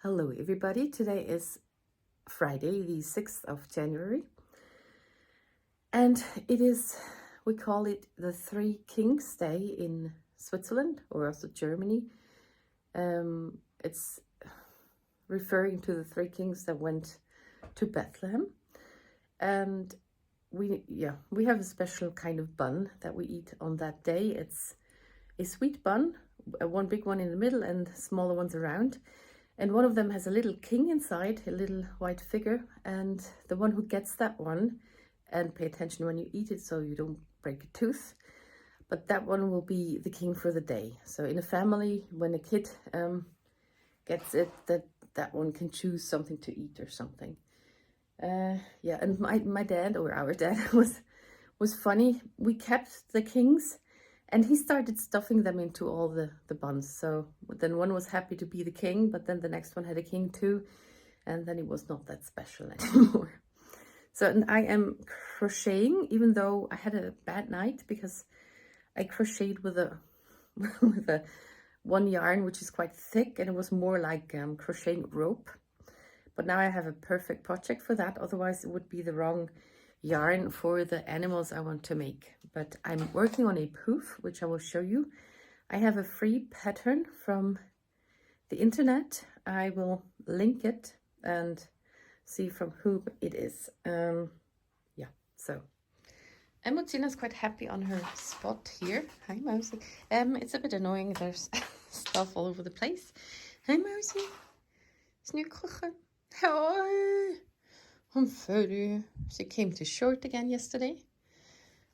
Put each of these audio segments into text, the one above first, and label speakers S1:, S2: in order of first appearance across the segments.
S1: Hello everybody, today is Friday the 6th of January and we call it the Three Kings Day in Switzerland or also Germany. It's referring to the three kings that went to Bethlehem, and we have a special kind of bun that we eat on that day. It's a sweet bun, one big one in the middle and smaller ones around. And one of them has a little king inside, a little white figure. And the one who gets that one, and pay attention when you eat it so you don't break a tooth, but that one will be the king for the day. So in a family, when a kid gets it, that one can choose something to eat or something. And my dad, or our dad, was funny. We kept the kings, and he started stuffing them into all the buns. So then one was happy to be the king, but then the next one had a king too. And then it was not that special anymore. So and I am crocheting, even though I had a bad night because I crocheted with a one yarn, which is quite thick, and it was more like crocheting rope. But now I have a perfect project for that. Otherwise, it would be the wrong yarn for the animals I want to make. But I'm working on a poof, which I will show you. I have a free pattern from the internet. I will link it and see from who it is. So Emotina's quite happy on her spot here. Hi, Mousy. It's a bit annoying. There's stuff all over the place. Hi, Mousy. Is nu kuchen? Hi. I'm sorry. She came too short again yesterday.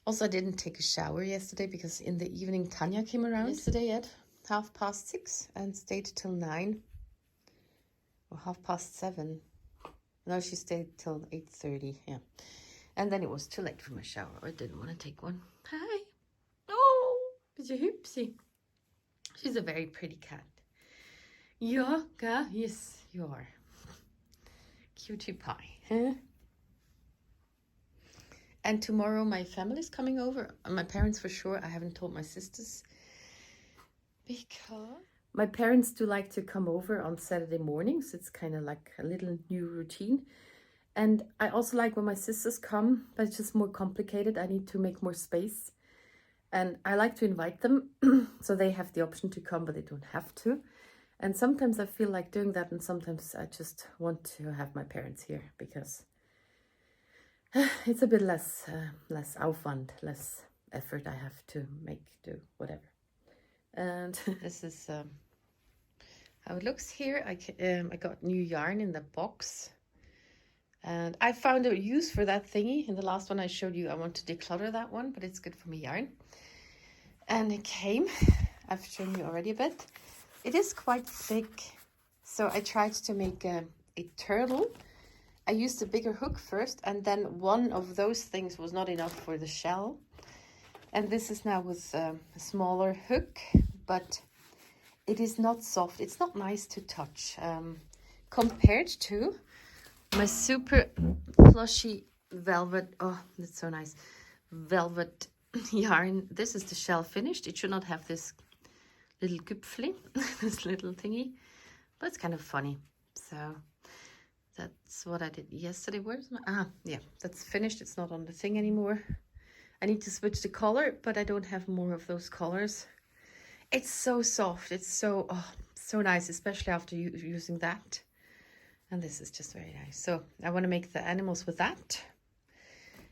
S1: Also, I didn't take a shower yesterday because in the evening Tanya came around yesterday at 6:30 and stayed till 9 or 7:30. No, she stayed till 8:30. Yeah, and then it was too late for my shower. I didn't want to take one. Hi. Oh, it's a hoopsie. She's a very pretty cat. Yeah, yes, you are. Cutie pie, huh? And tomorrow my family's coming over. My parents for sure. I haven't told my sisters because my parents do like to come over on Saturday mornings. It's kind of like a little new routine. And I also like when my sisters come, but it's just more complicated. I need to make more space. And I like to invite them so they have the option to come, but they don't have to. And sometimes I feel like doing that, and sometimes I just want to have my parents here because it's a bit less Aufwand, less effort I have to do whatever. And this is how it looks here. I got new yarn in the box, and I found a use for that thingy. In the last one I showed you, I want to declutter that one, but it's good for me yarn. And it came. I've shown you already a bit. It is quite thick, so I tried to make a turtle. I used a bigger hook first, and then one of those things was not enough for the shell. And this is now with a smaller hook, but it is not soft. It's not nice to touch compared to my super plushy velvet. Oh, that's so nice. Velvet yarn. This is the shell finished. It should not have this little gupfli, this little thingy, but it's kind of funny. So that's what I did yesterday. Where's my, yeah, that's finished. It's not on the thing anymore. I need to switch the color, but I don't have more of those colors. It's so soft. It's so nice, especially after using that. And this is just very nice. So I want to make the animals with that.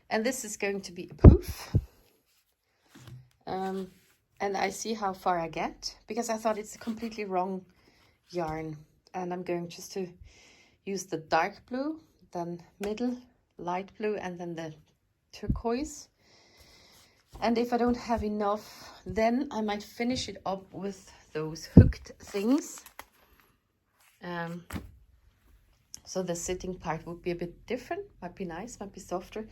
S1: And this is going to be a poof. And I see how far I get, because I thought it's a completely wrong yarn. And I'm going just to use the dark blue, then middle light blue, and then the turquoise. And if I don't have enough, then I might finish it up with those hooked things. So the sitting part would be a bit different, might be nice, might be softer.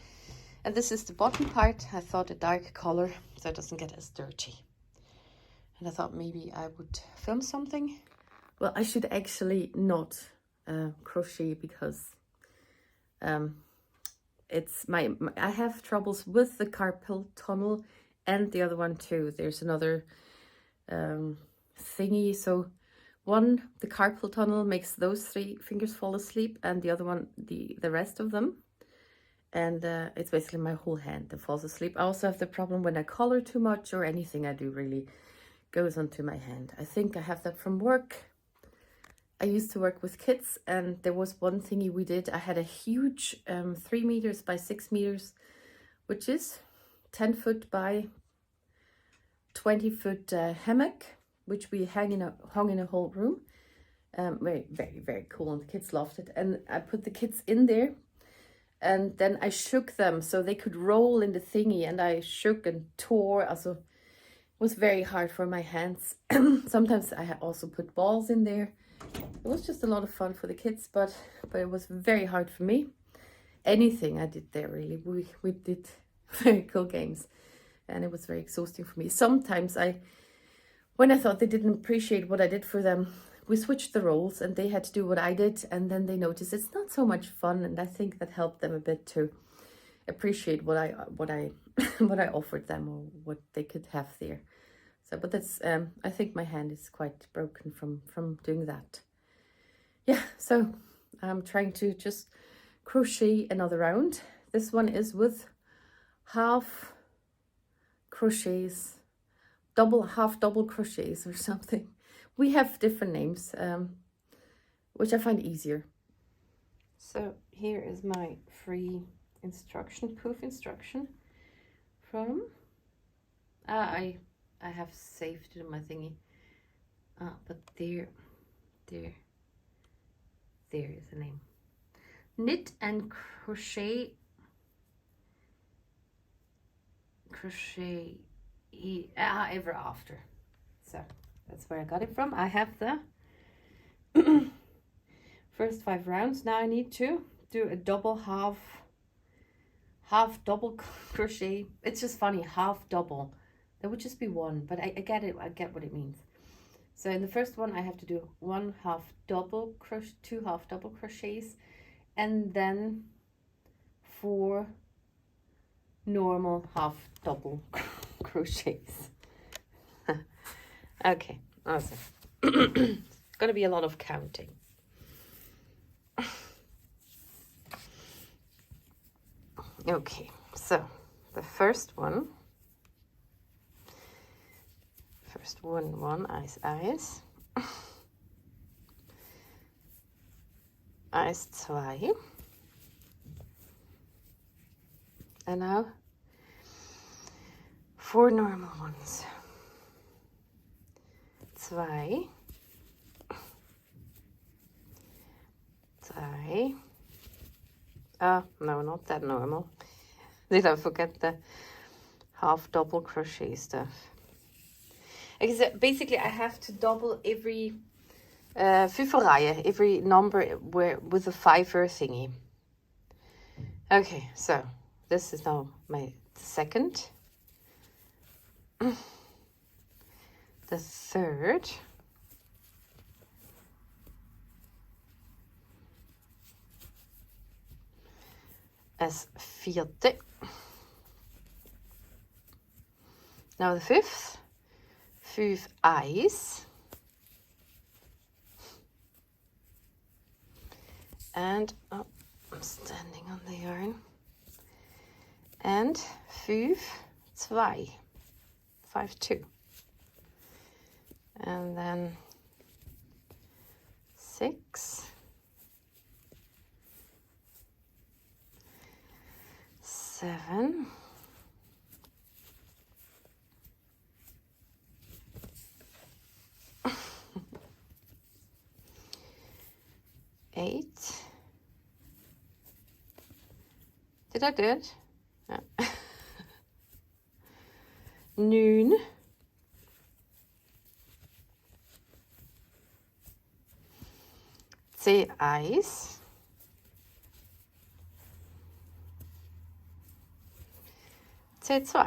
S1: And this is the bottom part. I thought a dark color so it doesn't get as dirty. And I thought maybe I would film something. Well, I should actually not crochet because it's I have troubles with the carpal tunnel and the other one too. There's another thingy. So One, the carpal tunnel makes those 3 fingers fall asleep, and the other one, the rest of them. And it's basically my whole hand that falls asleep. I also have the problem when I color too much, or anything I do really goes onto my hand. I think I have that from work. I used to work with kids, and there was one thingy we did. I had a huge 3 meters by 6 meters, which is 10 foot by 20 foot hammock, which we hung in a whole room. Very, very, very cool, and the kids loved it. And I put the kids in there, and then I shook them so they could roll in the thingy, and I shook and tore. Also, it was very hard for my hands. Sometimes I also put balls in there. It was just a lot of fun for the kids, but it was very hard for me. Anything I did there, really. We did very cool games, and it was very exhausting for me. Sometimes when I thought they didn't appreciate what I did for them, we switched the roles, and they had to do what I did, and then they noticed it's not so much fun, and I think that helped them a bit to appreciate what I what I offered them, or what they could have there. So, but that's I think my hand is quite broken from doing that. Yeah, so I'm trying to just crochet another round. This one is with half crochets, half double crochets or something. We have different names, which I find easier. So here is my free instruction, Pouf instruction from, I have saved it in my thingy, but there is the name. Knit and crochet ever after. So that's where I got it from. I have the first 5 rounds. Now I need to do a double half double crochet. It's just funny, half double. That would just be 1, but I get it. I get what it means. So in the first one, I have to do 1 half double crochet, 2 half double crochets, and then 4 normal half double crochets. Okay, awesome. It's gonna be a lot of counting. Okay, so the first one, eyes, eyes 2, and now 4 normal ones. 2, 2. No, not that normal. Did I forget the half double crochet stuff? Okay, so basically I have to double every every number with a 5er thingy. Okay, so this is now my second. The third. As 4. Now the 5th. 5 eyes. And I'm standing on the yarn. And 5, 2. 5, 2. And then 6. 7. 8. Did I do it? No. 9. 10 eyes. 10, 2.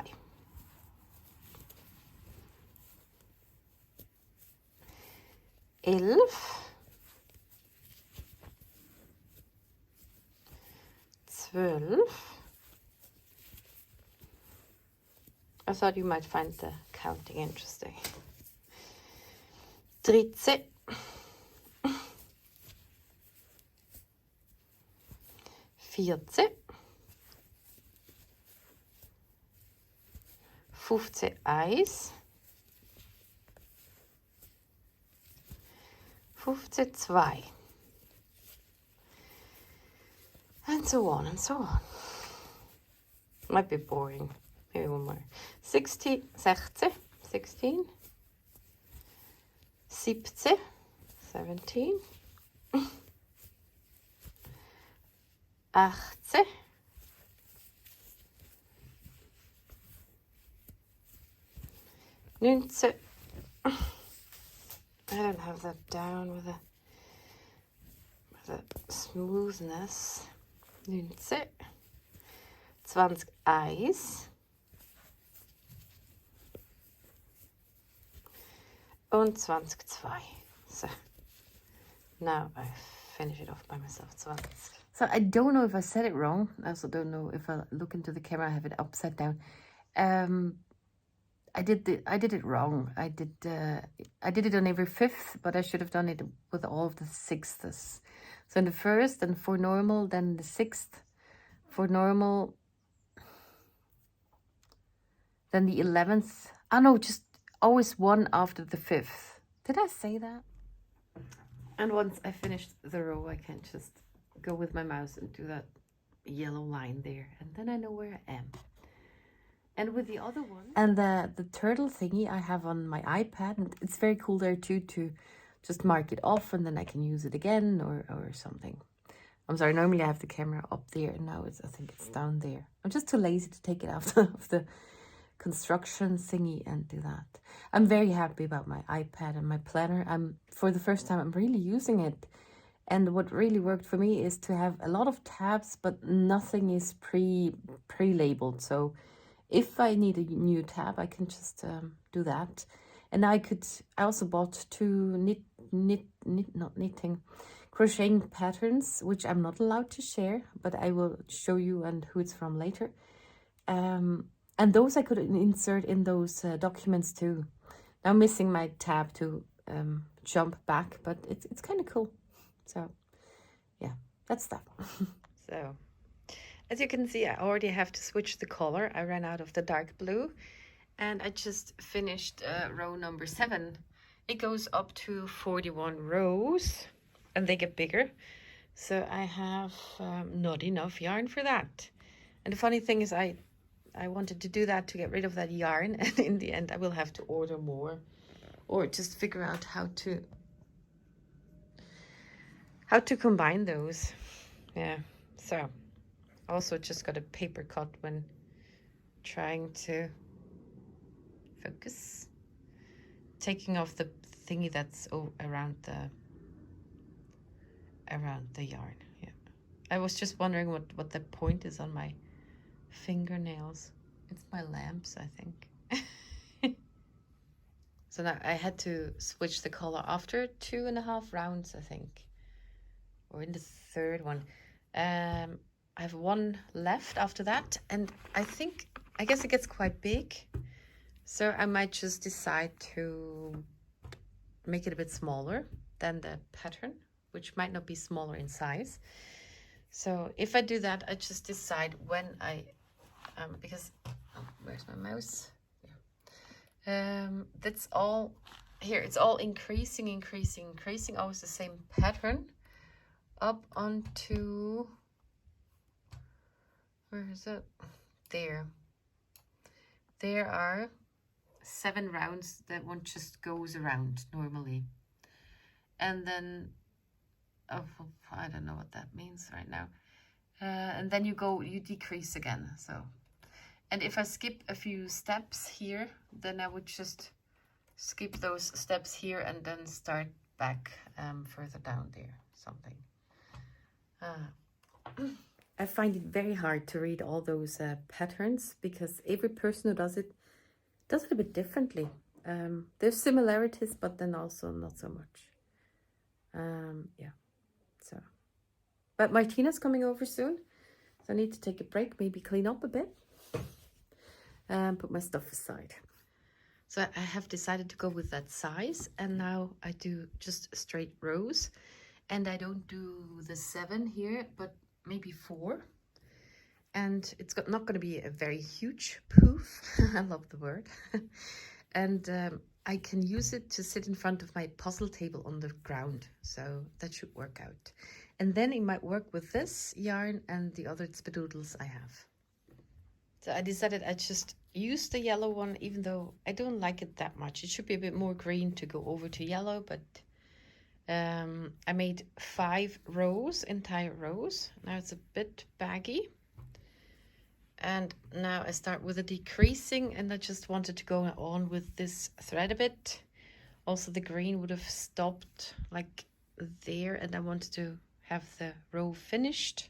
S1: 11. 12. I thought you might find the counting interesting. 13. 14, 15 1, 15 2, and so on and so on. Might be boring. Maybe one more. 16, 16, 16, 17, 17, 18, 19. I don't have that down with a smoothness. 19, 20 1 und 20 2. So now I finish it off by myself. 20. So I don't know if I said it wrong. I also don't know if I look into the camera, I have it upside down. I did it wrong. I did it on every 5th, but I should have done it with all of the 6ths. So in the 1st, and for normal, then the 6th, for normal, then the 11th. Oh no, just always one after the 5th. Did I say that? And once I finished the row, I can just go with my mouse and do that yellow line there, and then I know where I am. And with the other one, and the turtle thingy I have on my iPad, and it's very cool there too, to just mark it off and then I can use it again or something. I'm sorry, normally I have the camera up there, and now I think it's down there. I'm just too lazy to take it out of the construction thingy and do that. I'm very happy about my iPad and my planner. For the first time, I'm really using it. And what really worked for me is to have a lot of tabs, but nothing is pre-labeled. So if I need a new tab, I can just do that. And I also bought 2 crocheting patterns, which I'm not allowed to share, but I will show you and who it's from later. And those I could insert in those documents too. Now I'm missing my tab to jump back, but it's kind of cool. So yeah, that's that. So as you can see, I already have to switch the color. I ran out of the dark blue, and I just finished row number 7. It goes up to 41 rows, and they get bigger. So I have not enough yarn for that. And the funny thing is I wanted to do that to get rid of that yarn, and in the end I will have to order more, or just figure out how to combine those. Yeah, so also just got a paper cut when trying to focus, taking off the thingy that's around the yarn. Yeah, I was just wondering what the point is on my fingernails. It's my lamps, I think. So now I had to switch the color after 2.5 rounds, I think, or in the 3rd one. I have 1 left after that, and I guess it gets quite big, so I might just decide to make it a bit smaller than the pattern, which might not be smaller in size. So if I do that, I just decide when because where's my mouse? Yeah. That's all here. It's all increasing, always the same pattern up onto, where is it? There are 7 rounds that one just goes around normally, and then I don't know what that means right now. And then you decrease again. So, and if I skip a few steps here, then I would just skip those steps here and then start back further down there, something. I find it very hard to read all those patterns, because every person who does it a bit differently. There's similarities, but then also not so much. Yeah, so. But Martina's coming over soon, so I need to take a break, maybe clean up a bit, and put my stuff aside. So I have decided to go with that size, and now I do just straight rows, and I don't do the 7 here, but maybe 4. And it's not going to be a very huge poof. I love the word. And I can use it to sit in front of my puzzle table on the ground. So that should work out. And then it might work with this yarn and the other spadoodles I have. So I decided I'd just use the yellow one, even though I don't like it that much. It should be a bit more green to go over to yellow, but I made 5 rows, entire rows. Now it's a bit baggy. And now I start with a decreasing, and I just wanted to go on with this thread a bit. Also the green would have stopped like there, and I wanted to have the row finished.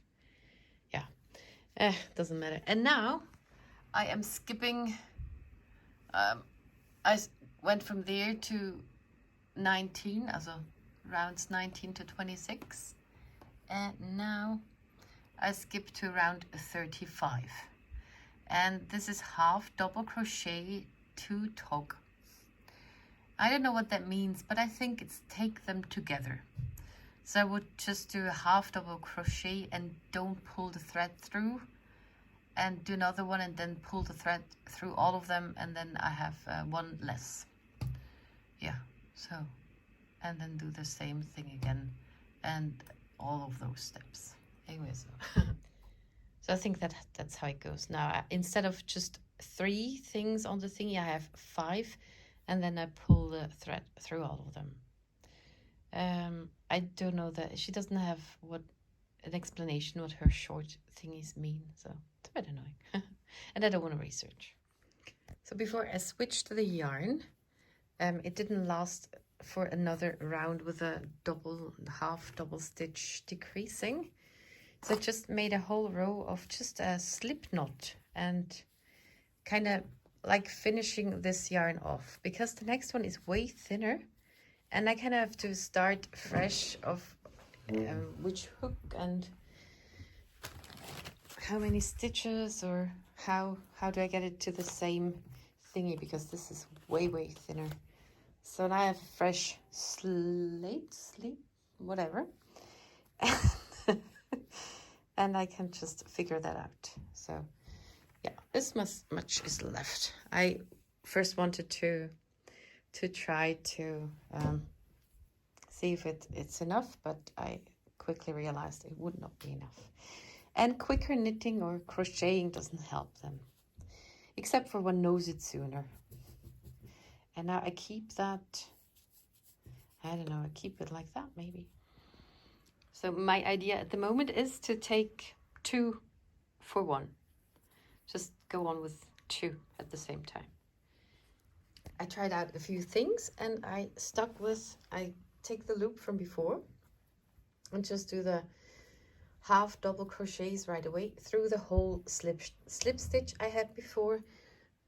S1: Yeah, doesn't matter. And now I am skipping, I went from there to 19, also rounds 19 to 26. And now I skip to round 35. And this is half double crochet to tog. I don't know what that means, but I think it's take them together. So I would just do a half double crochet and don't pull the thread through, and do another one and then pull the thread through all of them, and then I have one less. Yeah, so, and then do the same thing again and all of those steps. Anyway, so, so I think that's how it goes. Now, instead of just 3 things on the thingy, I have 5, and then I pull the thread through all of them. I don't know that she doesn't have an explanation what her short thingies mean, so it's a bit annoying. And I don't want to research. So before I switched to the yarn, it didn't last for another round with a half double stitch decreasing. So I just made a whole row of just a slip knot and kind of like finishing this yarn off, because the next one is way thinner and I kind of have to start fresh of which hook and how many stitches, or how do I get it to the same thingy, because this is way thinner. So now I have fresh whatever. And I can just figure that out. So yeah, this much is left. I first wanted to try to see if it's enough, but I quickly realized it would not be enough. And quicker knitting or crocheting doesn't help them, except for one knows it sooner. And now I keep that, I don't know, I keep it like that maybe. So my idea at the moment is to take 2 for 1. Just go on with 2 at the same time. I tried out a few things and I stuck with, I take the loop from before and just do the half double crochets right away through the whole slip stitch I had before,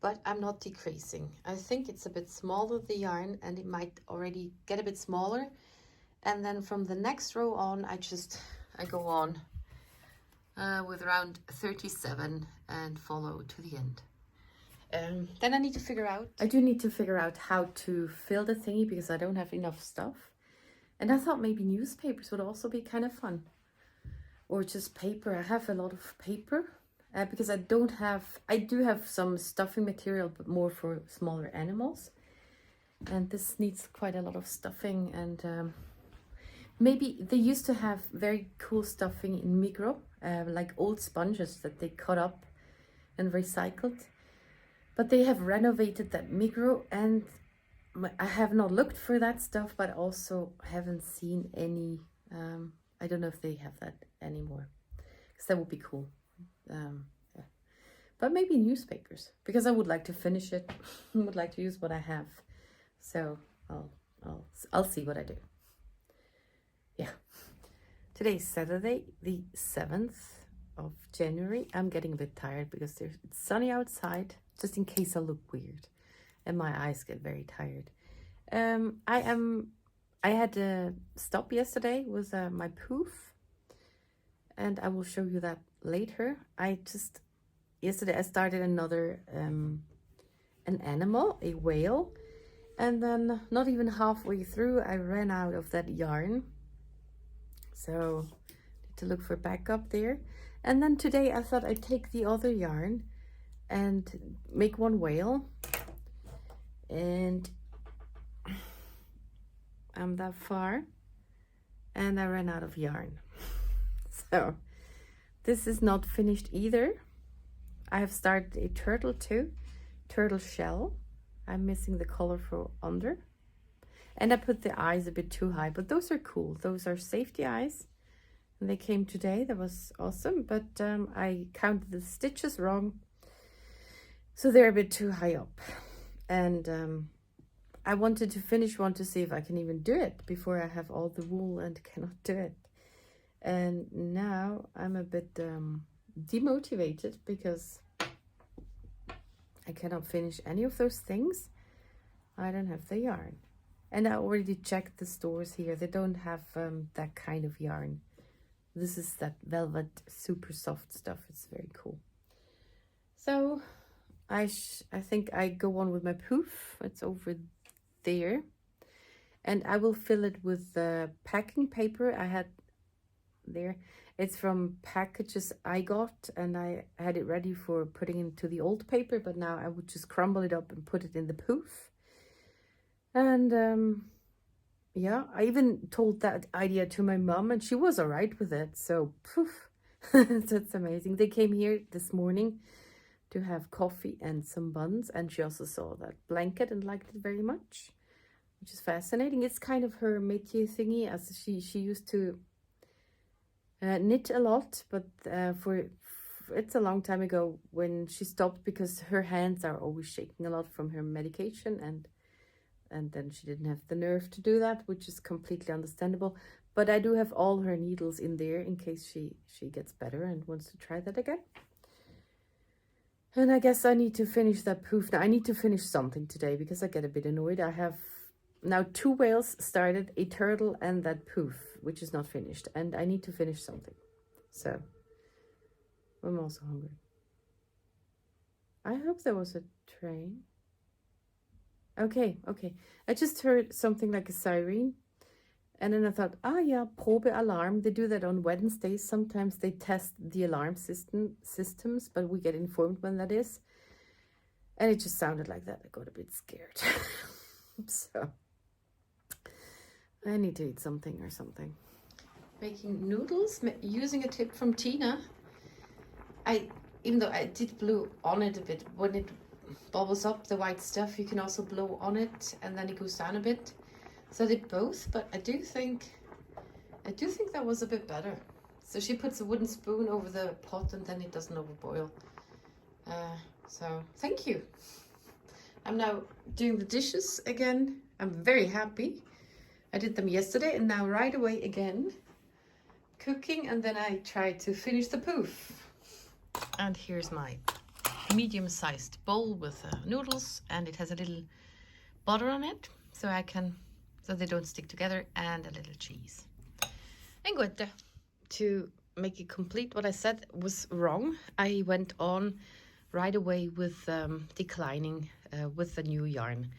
S1: but I'm not decreasing. I think it's a bit smaller, the yarn, and it might already get a bit smaller. And then from the next row on, I go on with round 37 and follow to the end. Then I need to figure out how to fill the thingy, because I don't have enough stuff. And I thought maybe newspapers would also be kind of fun. Or just paper. I have a lot of paper because I do have some stuffing material, but more for smaller animals. And this needs quite a lot of stuffing. And maybe they used to have very cool stuffing in Migros, like old sponges that they cut up and recycled. But they have renovated that Migros, and I have not looked for that stuff, but also haven't seen any. I don't know if they have that anymore, because that would be cool. Yeah. But maybe newspapers, because I would like to finish it. I would like to use what I have. So I'll see what I do. Yeah. Today's Saturday, the 7th of January. I'm getting a bit tired because it's sunny outside, just in case I look weird and my eyes get very tired. I had a stop yesterday with my poof, and I will show you that later. Yesterday I started another an animal, a whale, and then not even halfway through I ran out of that yarn. So I need to look for backup there. And then today I thought I'd take the other yarn and make one whale. And I'm that far and I ran out of yarn. So this is not finished either. I have started a turtle too, turtle shell. I'm missing the color for under. And I put the eyes a bit too high, but those are cool. Those are safety eyes. And they came today. That was awesome. But I counted the stitches wrong. So they're a bit too high up. And I wanted to finish one to see if I can even do it before I have all the wool and cannot do it. And now I'm a bit demotivated because I cannot finish any of those things. I don't have the yarn. And I already checked the stores here. They don't have that kind of yarn. This is that velvet, super soft stuff. It's very cool. So I think I go on with my poof. It's over there. And I will fill it with the packing paper I had there. It's from packages I got, and I had it ready for putting into the old paper, but now I would just crumble it up and put it in the poof. And yeah, I even told that idea to my mom and she was all right with it. So poof. So it's amazing. They came here this morning to have coffee and some buns, and she also saw that blanket and liked it very much, which is fascinating. It's kind of her métier thingy, as she used to knit a lot, but it's a long time ago when she stopped because her hands are always shaking a lot from her medication, and then she didn't have the nerve to do that, which is completely understandable. But I do have all her needles in there in case she gets better and wants to try that again. And I guess I need to finish that poof. Now I need to finish something today because I get a bit annoyed. I have now 2 whales started, a turtle and that poof, which is not finished. And I need to finish something. So I'm also hungry. I hope there was a train. Okay. I just heard something like a siren. And then I thought, yeah, Probealarm. They do that on Wednesdays. Sometimes they test the alarm systems, but we get informed when that is. And it just sounded like that. I got a bit scared. So I need to eat something or something. Making noodles using a tip from Tina. Even though I did blow on it a bit, when it bubbles up, the white stuff, you can also blow on it and then it goes down a bit. So I did both, but I do think that was a bit better. So she puts a wooden spoon over the pot and then it doesn't overboil. So thank you. I'm now doing the dishes again. I'm very happy. I did them yesterday and now right away again cooking, and then I try to finish the poof. And here's my medium-sized bowl with noodles, and it has a little butter on it so they don't stick together, and a little cheese. And good. To make it complete, what I said was wrong. I went on right away with declining with the new yarn.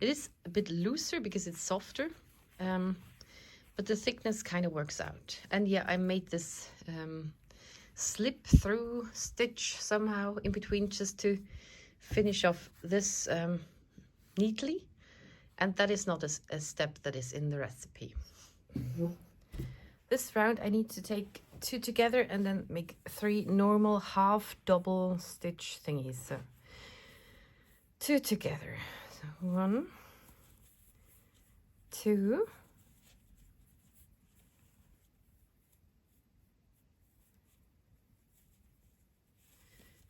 S1: It is a bit looser because it's softer, but the thickness kind of works out. And yeah, I made this slip through stitch somehow in between just to finish off this neatly. And that is not a step that is in the recipe. This round I need to take 2 together and then make 3 normal half double stitch thingies. So 2 together. So 1, 2,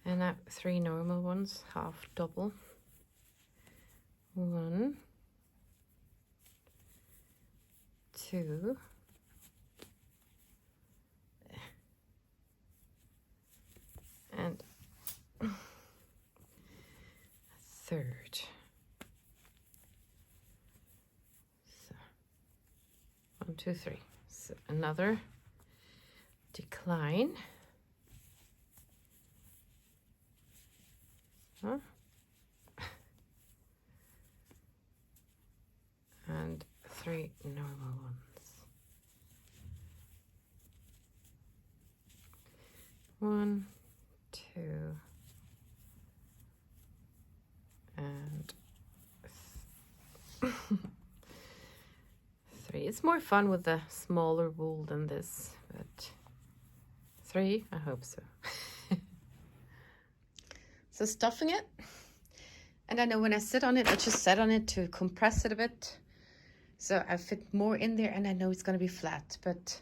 S1: and now 3 normal ones, half double. 1, 2, and 3rd. So 1, 2, 3. So another decline. Huh? And 3 normal ones. 1, 2, and 3. It's more fun with the smaller wool than this, but 3, I hope so. So stuffing it, and I know when I sit on it, I just sat on it to compress it a bit, so I fit more in there, and I know it's gonna be flat, but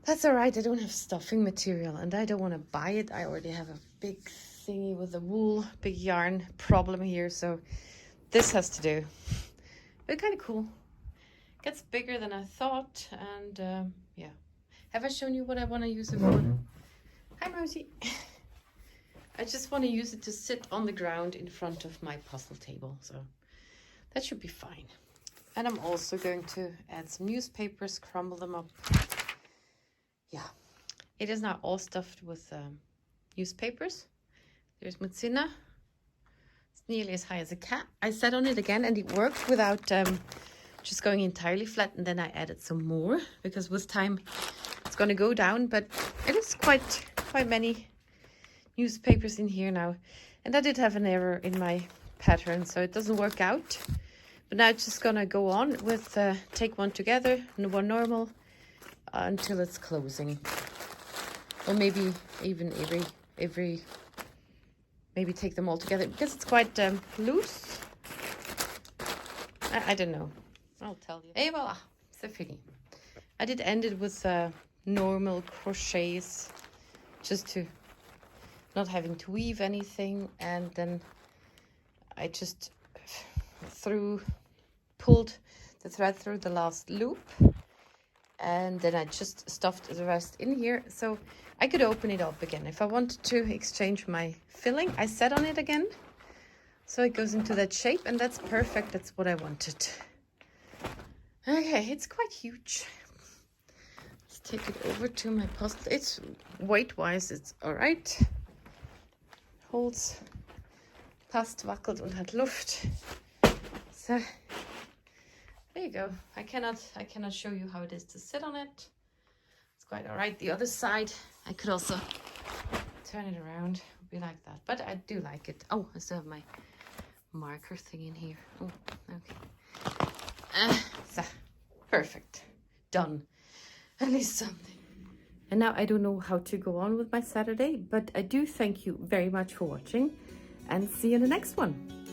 S1: that's all right. I don't have stuffing material, and I don't want to buy it. I already have a big thingy with the wool, big yarn problem here, so this has to do. But kind of cool. Gets bigger than I thought, and yeah. Have I shown you what I want to use it for? Hi, Rosie. I just want to use it to sit on the ground in front of my puzzle table, so that should be fine. And I'm also going to add some newspapers, crumble them up. Yeah, it is now all stuffed with newspapers. There's Mutsina. It's nearly as high as a cat. I sat on it again, and it worked without just going entirely flat, and then I added some more because with time it's going to go down, but it is quite many newspapers in here now. And I did have an error in my pattern, so it doesn't work out. But now it's just going to go on with take one together and one normal until it's closing, or maybe even every maybe take them all together because it's quite loose. I don't know, I'll tell you. Et voila, c'est fini. I did end it with normal crochets, just to not having to weave anything, and then I just pulled the thread through the last loop, and then I just stuffed the rest in here, so I could open it up again. If I wanted to exchange my filling, I sat on it again, so it goes into that shape, and that's perfect. That's what I wanted. Okay, it's quite huge. Let's take it over to my puzzle. It's weight-wise, it's all right. Holds fast, wackelt und hat Luft. So there you go. I cannot show you how it is to sit on it. It's quite all right. The other side, I could also turn it around. It would be like that. But I do like it. Oh, I still have my marker thing in here. Oh, okay. So, perfect. Done. At least something. And now I don't know how to go on with my Saturday, but I do thank you very much for watching, and see you in the next one.